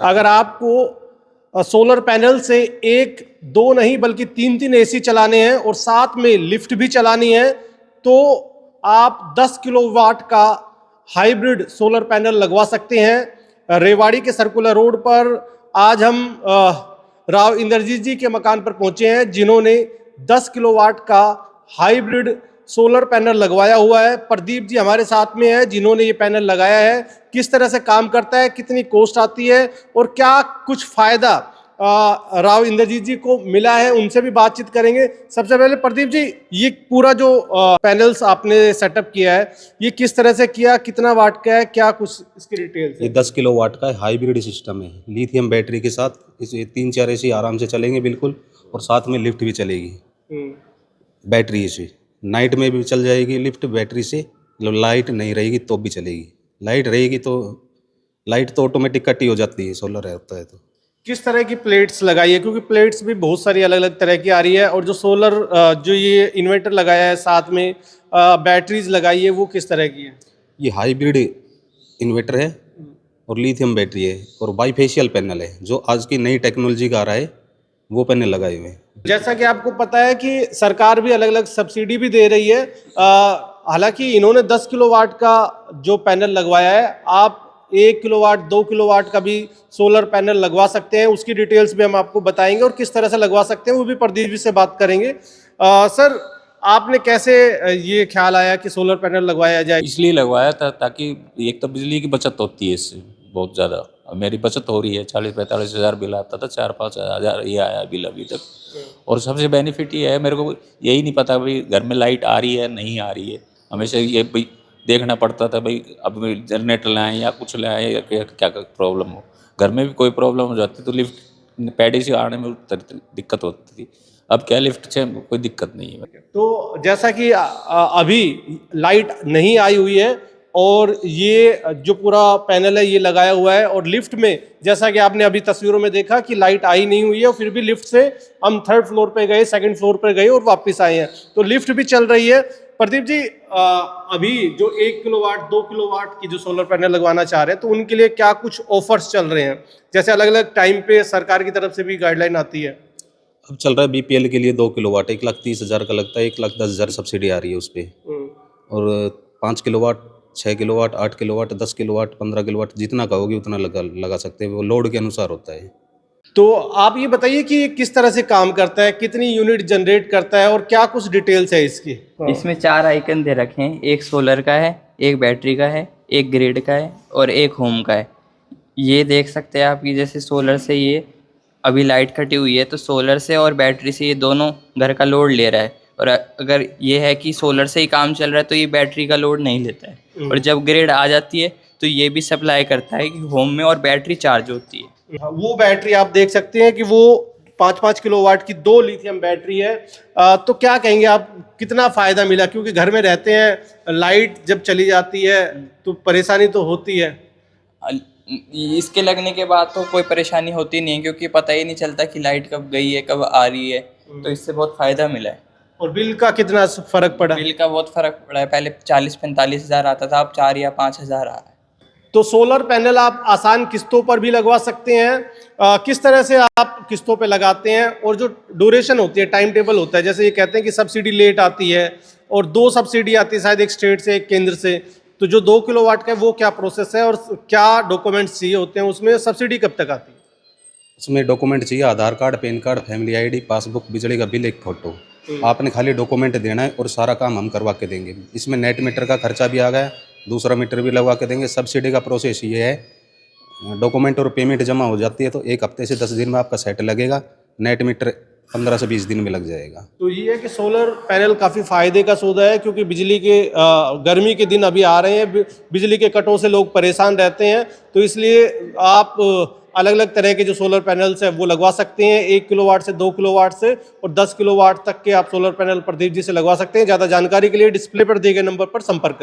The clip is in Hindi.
अगर आपको सोलर पैनल से एक दो नहीं बल्कि तीन तीन एसी चलाने हैं और साथ में लिफ्ट भी चलानी है तो आप 10 किलोवाट का हाइब्रिड सोलर पैनल लगवा सकते हैं। रेवाड़ी के सर्कुलर रोड पर आज हम राव इंद्रजीत जी के मकान पर पहुंचे हैं जिन्होंने 10 किलोवाट का हाइब्रिड सोलर पैनल लगवाया हुआ है। प्रदीप जी हमारे साथ में है जिन्होंने ये पैनल लगाया है। किस तरह से काम करता है, कितनी कॉस्ट आती है और क्या कुछ फायदा राव इंद्रजीत जी को मिला है, उनसे भी बातचीत करेंगे। सबसे पहले प्रदीप जी, ये पूरा जो पैनल्स आपने सेटअप किया है ये किस तरह से किया, कितना वाट का है, क्या कुछ इसकी डिटेल्स? ये 10 किलोवाट का हाइब्रिड सिस्टम है, लिथियम बैटरी के साथ। इसे 3-4 एसी आराम से चलेंगे बिल्कुल, और साथ में लिफ्ट भी चलेगी बैटरी से। नाइट में भी चल जाएगी लिफ्ट बैटरी से, लाइट नहीं रहेगी तो भी चलेगी। लाइट रहेगी तो लाइट तो ऑटोमेटिक कट ही हो जाती है, सोलर होता है तो। किस तरह की प्लेट्स लगाई है, क्योंकि प्लेट्स भी बहुत सारी अलग अलग तरह की आ रही है, और जो सोलर जो ये इन्वर्टर लगाया है साथ में बैटरीज लगाई है वो किस तरह की है? ये हाइब्रिड इन्वर्टर है और लिथियम बैटरी है और बाईफेशियल पैनल है, जो आज की नई टेक्नोलॉजी का आ रहा है वो पैनल लगाए हुए हैं। जैसा कि आपको पता है कि सरकार भी अलग अलग सब्सिडी भी दे रही है। हालांकि इन्होंने 10 किलोवाट का जो पैनल लगवाया है, आप 1 किलोवाट 2 किलोवाट का भी सोलर पैनल लगवा सकते हैं। उसकी डिटेल्स भी हम आपको बताएंगे और किस तरह से लगवा सकते हैं वो भी प्रदीप जी से बात करेंगे। सर, आपने कैसे ये ख्याल आया कि सोलर पैनल लगवाया जाए? इसलिए लगवाया था ताकि एक तो बिजली की बचत होती है इससे बहुत ज़्यादा। अब मेरी बचत हो रही है, 40-45 हज़ार बिल आता था, 4-5 हज़ार ये आया बिल अभी तक। और सबसे बेनिफिट ये है, मेरे को यही नहीं पता भाई घर में लाइट आ रही है नहीं आ रही है। हमेशा ये भाई देखना पड़ता था भाई अब जनरेटर लाएँ या कुछ लाएँ या क्या प्रॉब्लम हो। घर में भी कोई प्रॉब्लम हो जाती तो लिफ्ट पैडी से आने में दिक्कत होती थी। अब क्या लिफ्ट से कोई दिक्कत नहीं है। तो जैसा कि अभी लाइट नहीं आई हुई है और ये जो पूरा पैनल है ये लगाया हुआ है, और लिफ्ट में जैसा कि आपने अभी तस्वीरों में देखा कि लाइट आई नहीं हुई है, और फिर भी लिफ्ट से हम 3rd फ्लोर पे गए, 2nd फ्लोर पे गए और वापस आए हैं, तो लिफ्ट भी चल रही है। प्रदीप जी, अभी जो 1 किलोवाट 2 किलोवाट की जो सोलर पैनल लगवाना चाह रहे हैं तो उनके लिए क्या कुछ ऑफर्स चल रहे हैं? जैसे अलग अलग टाइम पे सरकार की तरफ से भी गाइडलाइन आती है। अब चल रहा है बीपीएल के लिए 2 किलोवाट 1,30,000 का लगता है, 1,10,000 सब्सिडी आ रही है उस पर। और 5 kilowatt 6 kilowatt 8 kilowatt 10 kilowatt 15 kilowatt जितना कहोगे उतना लगा सकते हैं, वो लोड के अनुसार होता है। तो आप ये बताइए कि ये किस तरह से काम करता है, कितनी यूनिट जनरेट करता है और क्या कुछ डिटेल्स है इसकी? इसमें 4 आइकन दे रखे हैं, एक सोलर का है, एक बैटरी का है, एक ग्रिड का है और एक होम का है। ये देख सकते हैं आप कि जैसे सोलर से ये अभी लाइट कटी हुई है तो सोलर से और बैटरी से ये दोनों घर का लोड ले रहा है, और अगर ये है कि सोलर से ही काम चल रहा है तो ये बैटरी का लोड नहीं लेता है। और जब ग्रिड आ जाती है तो ये भी सप्लाई करता है कि होम में और बैटरी चार्ज होती है। वो बैटरी आप देख सकते हैं कि वो 5-5 किलोवाट की 2 लिथियम बैटरी है। तो क्या कहेंगे आप, कितना फ़ायदा मिला? क्योंकि घर में रहते हैं, लाइट जब चली जाती है तो परेशानी तो होती है। इसके लगने के बाद तो कोई परेशानी होती नहीं है, क्योंकि पता ही नहीं चलता कि लाइट कब गई है कब आ रही है, तो इससे बहुत फ़ायदा मिला है। और बिल का कितना फ़र्क पड़ा? बिल का बहुत फ़र्क पड़ा है, पहले 40-45 हज़ार आता था, अब 4 या 5 हज़ार आ रहा है। तो सोलर पैनल आप आसान किस्तों पर भी लगवा सकते हैं। किस तरह से आप किस्तों पे लगाते हैं और जो ड्यूरेशन होती है, टाइम टेबल होता है, जैसे ये कहते हैं कि सब्सिडी लेट आती है और 2 सब्सिडी आती है शायद, एक स्टेट से एक केंद्र से, तो जो 2 किलोवाट का है वो क्या प्रोसेस है और क्या डॉक्यूमेंट्स चाहिए होते हैं उसमें, सब्सिडी कब तक आती है? उसमें डॉक्यूमेंट चाहिए, Aadhaar card, PAN card, family ID, passbook, बिजली का बिल, एक फोटो। आपने खाली डॉक्यूमेंट देना है और सारा काम हम करवा के देंगे। इसमें नेट मीटर का खर्चा भी आ गया, दूसरा मीटर भी लगवा के देंगे। सब्सिडी का प्रोसेस ये है, डॉक्यूमेंट और पेमेंट जमा हो जाती है तो 1 हफ्ते से 10 दिन में आपका सेट लगेगा। नेट मीटर 15 से 20 दिन में लग जाएगा। तो ये है कि सोलर पैनल काफ़ी फ़ायदे का सौदा है, क्योंकि बिजली के गर्मी के दिन अभी आ रहे हैं, बिजली के कटों से लोग परेशान रहते हैं, तो इसलिए आप अलग अलग तरह के जो सोलर पैनल्स हैं वो लगवा सकते हैं, 1 किलोवाट से 2 किलोवाट से और 10 किलोवाट तक के आप सोलर पैनल प्रदीप जी से लगवा सकते हैं। ज़्यादा जानकारी के लिए डिस्प्ले पर दिए गए नंबर पर संपर्क करें।